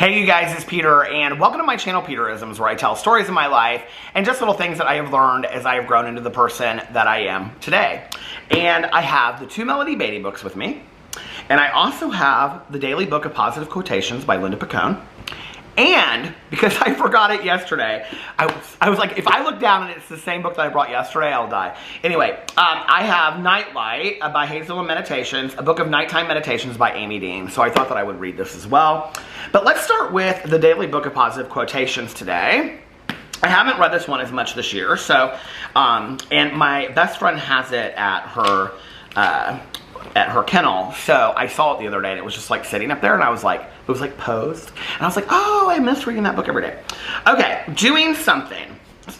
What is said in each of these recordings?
Hey you guys, it's Peter, and welcome to my channel, Peterisms, where I tell stories of my life and just little things that I have learned as I have grown into the person that I am today. And I have the two Melody Beatty books with me, and I also have the Daily Book of Positive Quotations by Linda Picone. And, because I forgot it yesterday, I was like, if I look down and it's the same book that I brought yesterday, I'll die. Anyway, I have Nightlight by Hazel and Meditations, a book of nighttime meditations by Amy Dean. So I thought that I would read this as well. But let's start with the Daily Book of Positive Quotations today. I haven't read this one as much this year, so, and my best friend has it at her kennel, so I saw it the other day and it was just like sitting up there and I was like, it was like posed, and I was like, oh, I miss reading that book every day. Okay, doing something.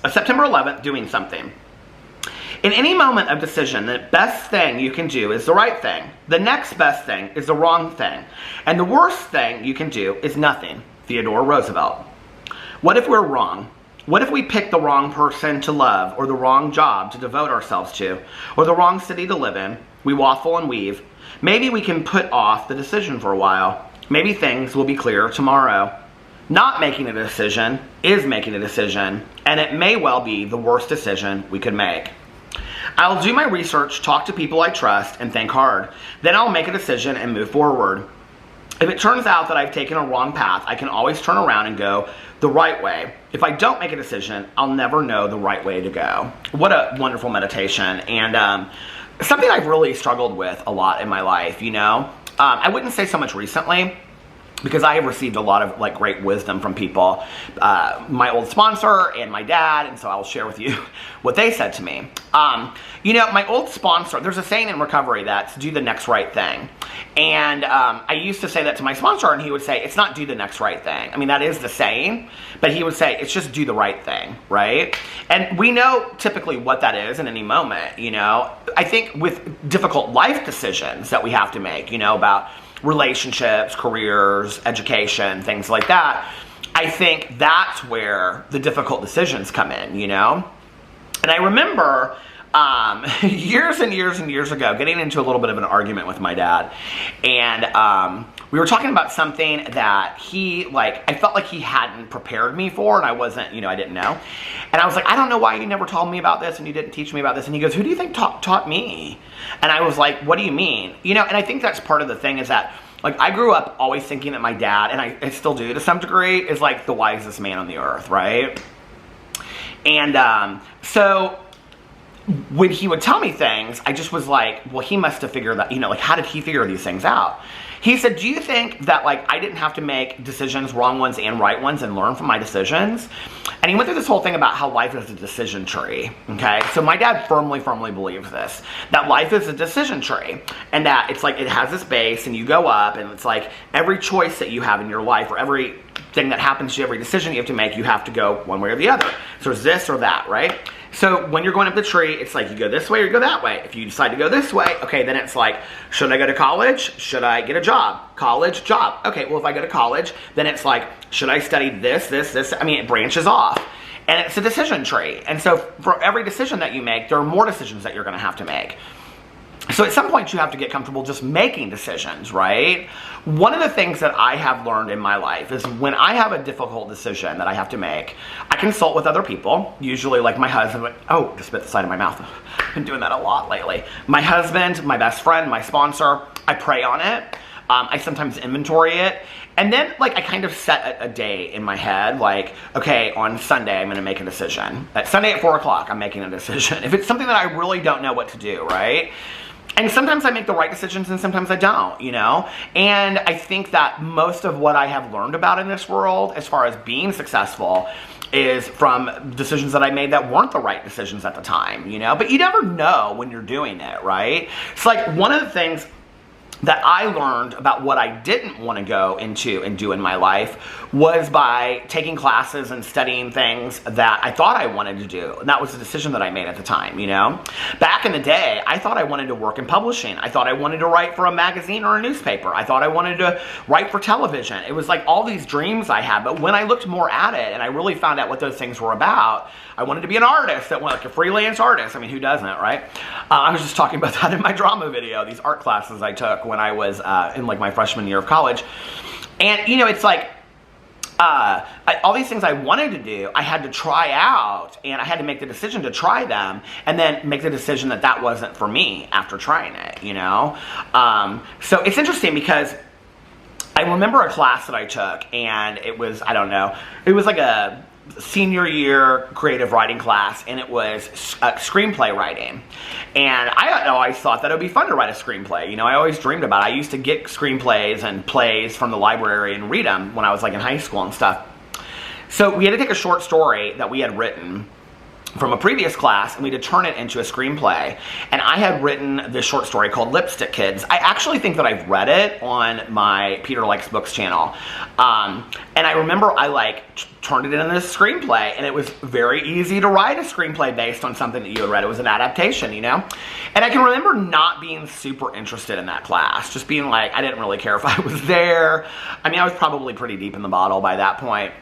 September 11th, doing something. In any moment of decision, the best thing you can do is the right thing. The next best thing is the wrong thing. And the worst thing you can do is nothing. Theodore Roosevelt. What if we're wrong? What if we pick the wrong person to love, or the wrong job to devote ourselves to, or the wrong city to live in? We waffle and weave. Maybe we can put off the decision for a while. Maybe things will be clear tomorrow. Not making a decision is making a decision, and it may well be the worst decision we could make. I'll do my research, talk to people I trust, and think hard. Then I'll make a decision and move forward. If it turns out that I've taken a wrong path, I can always turn around and go the right way. If I don't make a decision, I'll never know the right way to go. What a wonderful meditation, and something I've really struggled with a lot in my life, you know? I wouldn't say so much recently, because I have received a lot of like great wisdom from people, my old sponsor and my dad, and so I'll share with you what they said to me. You know, my old sponsor, there's a saying in recovery that's do the next right thing. And I used to say that to my sponsor, and he would say, it's not do the next right thing. I mean, that is the saying, but he would say, it's just do the right thing, right? And we know typically what that is in any moment, you know? I think with difficult life decisions that we have to make, you know, about relationships, careers, education, things like that, I think that's where the difficult decisions come in, you know? And I remember years and years and years ago getting into a little bit of an argument with my dad, and we were talking about something that he, like, I felt like he hadn't prepared me for, and I wasn't, you know, I didn't know. And I was like, I don't know why you never told me about this, and you didn't teach me about this. And he goes, who do you think taught me? And I was like, what do you mean? You know, and I think that's part of the thing is that, like, I grew up always thinking that my dad, and I still do to some degree, is like the wisest man on the earth, right? And so when he would tell me things, I just was like, well, he must have figured that, you know, like, how did he figure these things out? He said, do you think that, like, I didn't have to make decisions, wrong ones and right ones, and learn from my decisions? And he went through this whole thing about how life is a decision tree, okay? So my dad firmly believes this, that life is a decision tree, and that it's like, it has this base, and you go up, and it's like, every choice that you have in your life, or every thing that happens to you, every decision you have to make, you have to go one way or the other. So it's this or that, right? So when you're going up the tree, it's like you go this way or you go that way. If you decide to go this way, okay, then it's like, should I go to college? Should I get a job? College, job. Okay, well, if I go to college, then it's like, should I study this? I mean, it branches off. And it's a decision tree. And so for every decision that you make, there are more decisions that you're going to have to make. So at some point you have to get comfortable just making decisions, right? One of the things that I have learned in my life is when I have a difficult decision that I have to make, I consult with other people, usually like my husband. Oh, just bit the side of my mouth. I've been doing that a lot lately. My husband, my best friend, my sponsor, I pray on it. I sometimes inventory it. And then, like, I kind of set a day in my head, like, okay, on Sunday, I'm going to make a decision. Sunday at 4 o'clock, I'm making a decision. If it's something that I really don't know what to do, right? And sometimes I make the right decisions and sometimes I don't, you know? And I think that most of what I have learned about in this world, as far as being successful, is from decisions that I made that weren't the right decisions at the time, you know? But you never know when you're doing it, right? It's like one of the things that I learned about what I didn't want to go into and do in my life was by taking classes and studying things that I thought I wanted to do. And that was the decision that I made at the time, you know? Back in the day, I thought I wanted to work in publishing. I thought I wanted to write for a magazine or a newspaper. I thought I wanted to write for television. It was like all these dreams I had, but when I looked more at it and I really found out what those things were about, I wanted to be an artist, like a freelance artist. I mean, who doesn't, right? I was just talking about that in my drama video, these art classes I took when I was in like my freshman year of college. And, you know, it's like, all these things I wanted to do, I had to try out, and I had to make the decision to try them, and then make the decision that that wasn't for me after trying it, you know? So it's interesting because I remember a class that I took, and it was, I don't know, it was like a senior year creative writing class, and it was screenplay writing. And I always thought that it would be fun to write a screenplay. You know, I always dreamed about it. I used to get screenplays and plays from the library and read them when I was like in high school and stuff. So we had to take a short story that we had written from a previous class, and we had to turn it into a screenplay. And I had written this short story called Lipstick Kids. I actually think that I've read it on my Peter Likes Books channel. And I remember I turned it into this screenplay, and it was very easy to write a screenplay based on something that you had read. It was an adaptation, you know? And I can remember not being super interested in that class, just being like, I didn't really care if I was there. I mean, I was probably pretty deep in the bottle by that point.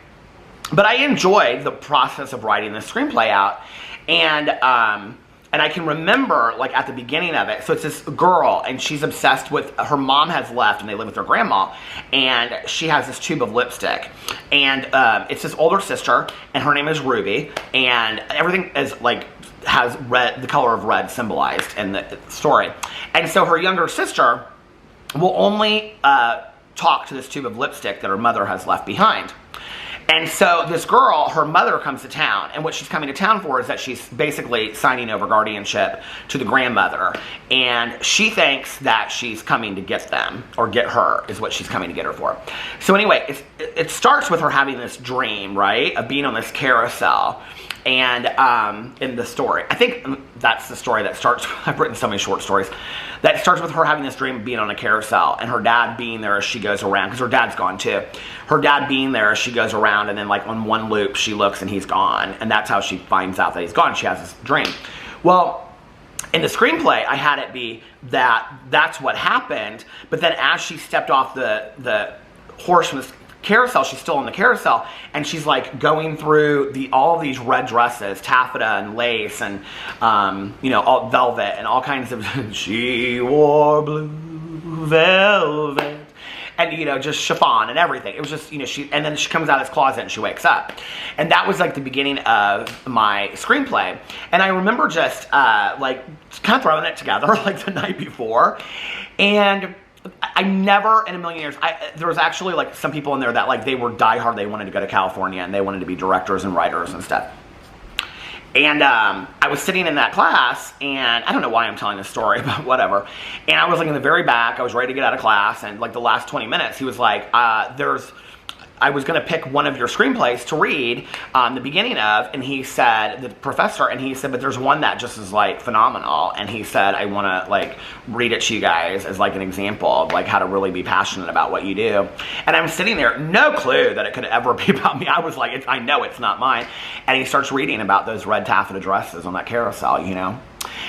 But I enjoyed the process of writing the screenplay out, and I can remember, like, at the beginning of it, so it's this girl, and she's obsessed with, her mom has left, and they live with her grandma, and she has this tube of lipstick, and it's this older sister, and her name is Ruby, and everything is, like, has red, the color of red symbolized in the story, and so her younger sister will only talk to this tube of lipstick that her mother has left behind. And so this girl, her mother comes to town, and what she's coming to town for is that she's basically signing over guardianship to the grandmother, and she thinks that she's coming to get them, or get her, is what she's coming to get her for. So anyway, it starts with her having this dream, right, of being on this carousel, and in the story. I think that's the story that starts, I've written so many short stories, that starts with her having this dream of being on a carousel, and her dad being there as she goes around, because her dad's gone too. Her dad being there as she goes around, and then like on one loop she looks and he's gone, and that's how she finds out that he's gone. She has this dream. Well, in the screenplay, I had it be that that's what happened, but then as she stepped off the horse from the carousel, she's still on the carousel, and she's like going through all of these red dresses, taffeta and lace, and you know, all velvet and all kinds of she wore blue velvet, and you know, just chiffon and everything. It was just, you know, and then she comes out of this closet and she wakes up, and that was like the beginning of my screenplay. And I remember just like kind of throwing it together like the night before, and I never in a million years, there was actually like some people in there that like they were diehard, they wanted to go to California and they wanted to be directors and writers and stuff. And I was sitting in that class, and I don't know why I'm telling this story, but whatever. And I was like in the very back, I was ready to get out of class, and like the last 20 minutes, he was like, I was going to pick one of your screenplays to read the beginning of, and he said, the professor, and he said, but there's one that just is like phenomenal, and he said, I want to like read it to you guys as like an example of like how to really be passionate about what you do. And I'm sitting there, no clue that it could ever be about me. I was like, I know it's not mine. And he starts reading about those red taffeta dresses on that carousel, you know.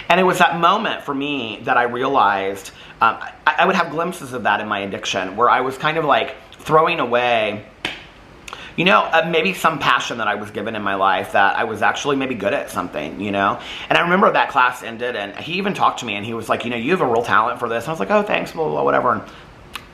And it was that moment for me that I realized, I would have glimpses of that in my addiction, where I was kind of like throwing away, you know, maybe some passion that I was given in my life, that I was actually maybe good at something, you know. And I remember that class ended, and he even talked to me, and he was like, you know, you have a real talent for this. And I was like, oh, thanks, blah, blah, blah, whatever. And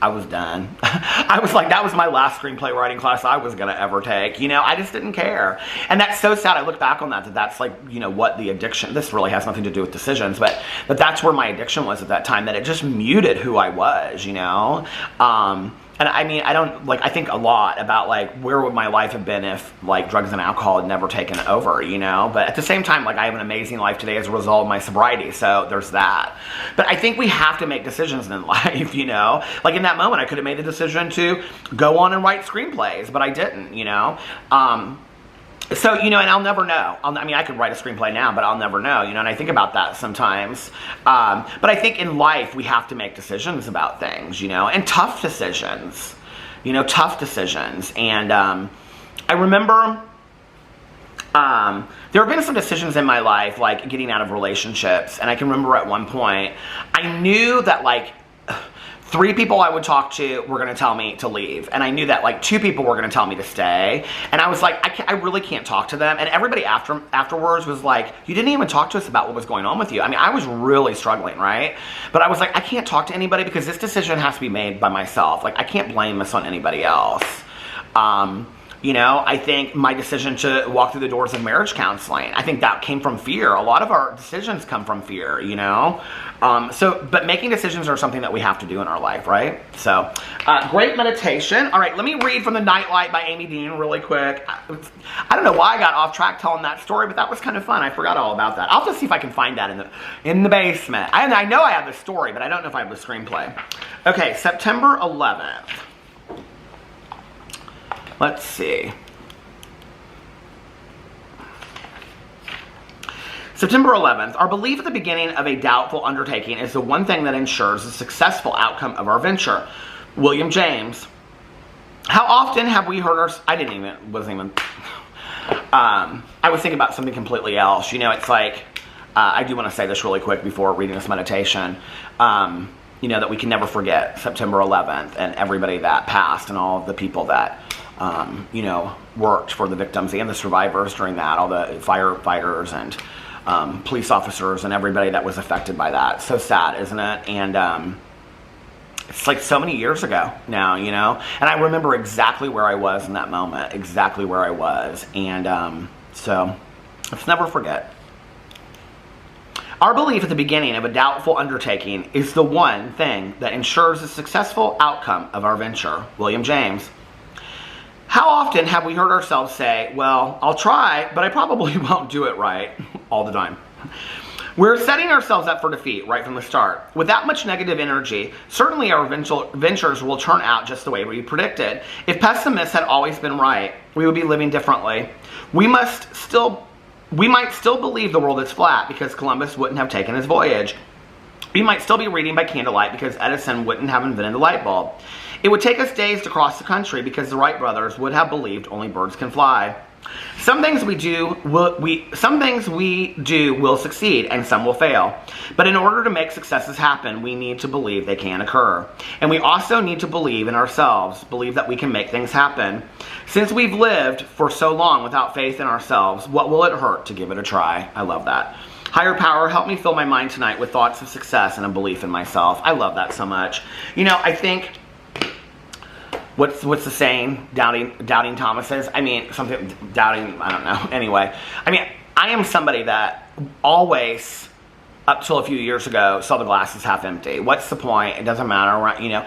I was done. I was like, that was my last screenplay writing class I was going to ever take. You know, I just didn't care. And that's so sad. I look back on that that's like, you know, what the addiction, this really has nothing to do with decisions, but that's where my addiction was at that time, that it just muted who I was, you know. And I mean, I think a lot about like, where would my life have been if like drugs and alcohol had never taken over, you know? But at the same time, like I have an amazing life today as a result of my sobriety, so there's that. But I think we have to make decisions in life, you know? Like in that moment, I could have made the decision to go on and write screenplays, but I didn't, you know? So, you know, and I'll never know. I mean, I could write a screenplay now, but I'll never know, you know, and I think about that sometimes. But I think in life, we have to make decisions about things, you know, and tough decisions, you know, tough decisions. And I remember there have been some decisions in my life, like getting out of relationships. And I can remember at one point, I knew that like 3 people I would talk to were going to tell me to leave. And I knew that like 2 people were going to tell me to stay. And I was like, I really can't talk to them. And everybody afterwards was like, you didn't even talk to us about what was going on with you. I mean, I was really struggling, right? But I was like, I can't talk to anybody because this decision has to be made by myself. Like, I can't blame this on anybody else. You know, I think my decision to walk through the doors of marriage counseling, I think that came from fear. A lot of our decisions come from fear, you know? But making decisions are something that we have to do in our life, right? So, great meditation. All right, let me read from The Nightlight by Amy Dean really quick. I don't know why I got off track telling that story, but that was kind of fun. I forgot all about that. I'll just see if I can find that in the basement. I know I have the story, but I don't know if I have the screenplay. Okay, September 11th. Let's see. September 11th. Our belief at the beginning of a doubtful undertaking is the one thing that ensures a successful outcome of our venture. William James. How often have we heard I was thinking about something completely else. You know, it's like, I do want to say this really quick before reading this meditation. You know, that we can never forget September 11th and everybody that passed and all of the people that you know, worked for the victims and the survivors during that, all the firefighters and police officers and everybody that was affected by that. So sad, isn't it? And it's like so many years ago now, you know? And I remember exactly where I was in that moment, exactly where I was. And so let's never forget. Our belief at the beginning of a doubtful undertaking is the one thing that ensures a successful outcome of our venture. William James. How often have we heard ourselves say, well, I'll try, but I probably won't do it right all the time. We're setting ourselves up for defeat right from the start. With that much negative energy, certainly our ventures will turn out just the way we predicted. If pessimists had always been right, we would be living differently. We might still believe the world is flat because Columbus wouldn't have taken his voyage. We might still be reading by candlelight because Edison wouldn't have invented the light bulb. It would take us days to cross the country because the Wright brothers would have believed only birds can fly. Some things we do will succeed and some will fail. But in order to make successes happen, we need to believe they can occur. And we also need to believe in ourselves, believe that we can make things happen. Since we've lived for so long without faith in ourselves, what will it hurt to give it a try? I love that. Higher power, help me fill my mind tonight with thoughts of success and a belief in myself. I love that so much. You know, I think, what's the saying? Doubting Thomases? I mean, doubting, I don't know. Anyway, I mean, I am somebody that always, up till a few years ago, saw the glass as half empty. What's the point? It doesn't matter, you know?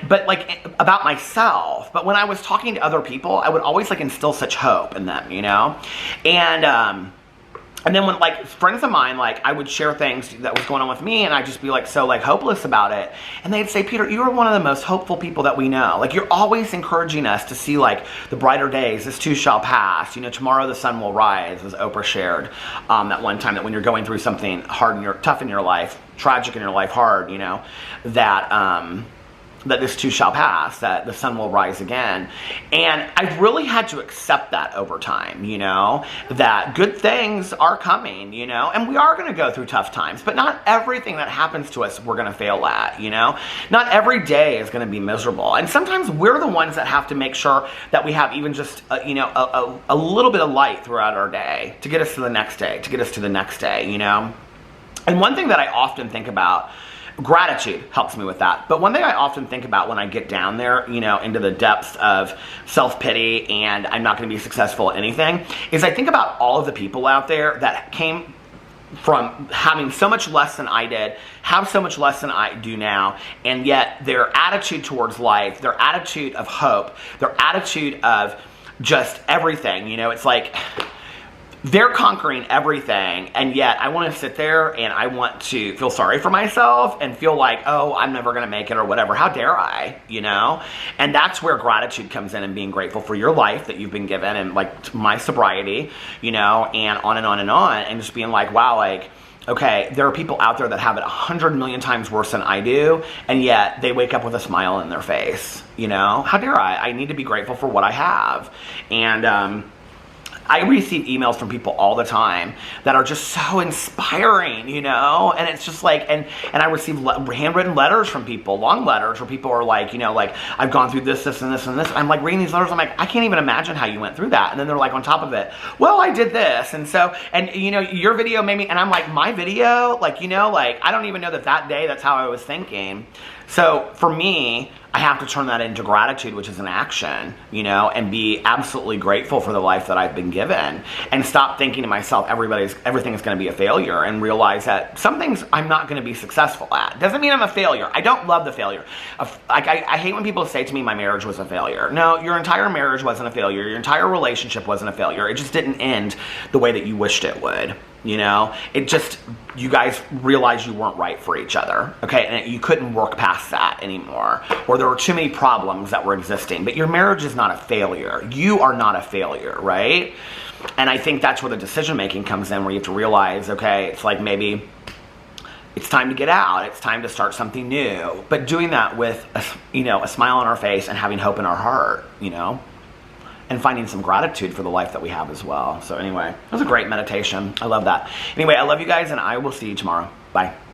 But like, about myself. But when I was talking to other people, I would always like instill such hope in them, you know? And then when, like, friends of mine, like, I would share things that was going on with me, and I'd just be, like, so, like, hopeless about it. And they'd say, Peter, you are one of the most hopeful people that we know. Like, you're always encouraging us to see, like, the brighter days. This too shall pass. You know, tomorrow the sun will rise, as Oprah shared that one time, that when you're going through something tough in your life, tragic in your life, hard, you know, that this too shall pass, that the sun will rise again. And I've really had to accept that over time, you know, that good things are coming, you know, and we are going to go through tough times, but not everything that happens to us we're going to fail at, you know. Not every day is going to be miserable. And sometimes we're the ones that have to make sure that we have even just, you know, a little bit of light throughout our day to get us to the next day, you know. And one thing that I often think about, gratitude helps me with that. But one thing I often think about when I get down there, you know, into the depths of self-pity and I'm not going to be successful at anything, is I think about all of the people out there that came from having so much less than I did, have so much less than I do now, and yet their attitude towards life, their attitude of hope, their attitude of just everything, you know, it's like they're conquering everything, and yet I want to sit there and I want to feel sorry for myself and feel like, oh, I'm never going to make it or whatever. How dare I, you know? And that's where gratitude comes in, and being grateful for your life that you've been given, and like my sobriety, you know, and on and on and on, and just being like, wow, like, okay, there are people out there that have it 100 million times worse than I do, and yet they wake up with a smile in their face, you know? How dare I? I need to be grateful for what I have. And, I receive emails from people all the time that are just so inspiring, you know, and it's just like, and I receive handwritten letters from people, long letters where people are like, you know, like, I've gone through this, this, and this, and this. I'm like reading these letters, I'm like, I can't even imagine how you went through that. And then they're like on top of it, well, I did this. And so, and you know, your video made me, and I'm like, my video, like, you know, like, I don't even know that day, that's how I was thinking. So for me, I have to turn that into gratitude, which is an action, you know, and be absolutely grateful for the life that I've been given, and stop thinking to myself, everything is going to be a failure, and realize that some things I'm not going to be successful at. Doesn't mean I'm a failure. I don't love the failure. I hate when people say to me my marriage was a failure. No, your entire marriage wasn't a failure. Your entire relationship wasn't a failure. It just didn't end the way that you wished it would. You know, it just, you guys realized you weren't right for each other, okay, and you couldn't work past that anymore, or there were too many problems that were existing. But your marriage is not a failure. You are not a failure, right? And I think that's where the decision making comes in, where you have to realize, okay, it's like maybe it's time to get out, it's time to start something new, but doing that with a smile on our face and having hope in our heart, you know, and finding some gratitude for the life that we have as well. So anyway, it was a great meditation. I love that. Anyway, I love you guys, and I will see you tomorrow. Bye.